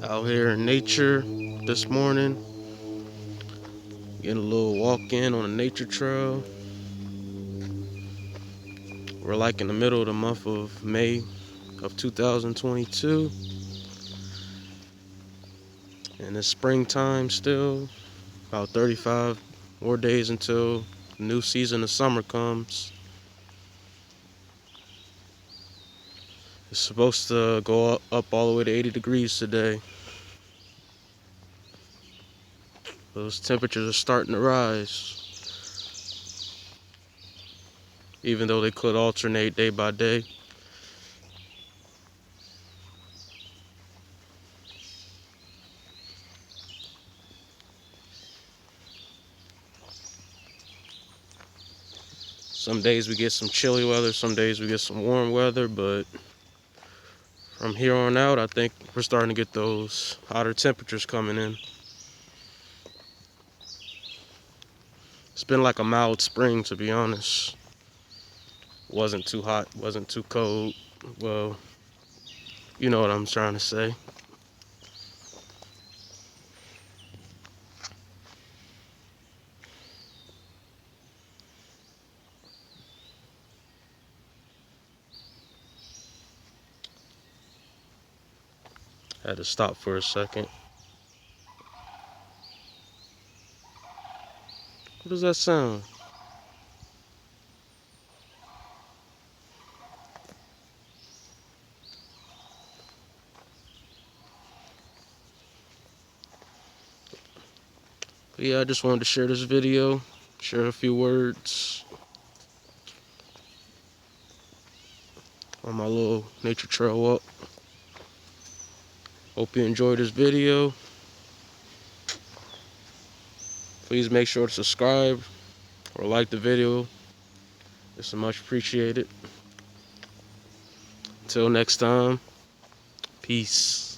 Out here in nature this morning, getting a little walk in on a nature trail. We're like in the middle of the month of May of 2022, and it's springtime still. About 35 more days until the new season of summer comes. It's supposed to go up all the way to 80 degrees today. Those temperatures are starting to rise, even though they could alternate day by day. Some days we get some chilly weather, some days we get some warm weather, but from here on out, I think we're starting to get those hotter temperatures coming in. It's been like a mild spring, to be honest. Wasn't too hot, wasn't too cold. Well, you know what I'm trying to say. Had to stop for a second. What does that sound? But yeah, I just wanted to share this video, share a few words on my little nature trail walk. Hope you enjoyed this video. Please make sure to subscribe or like the video. It's much appreciated. Until next time, peace.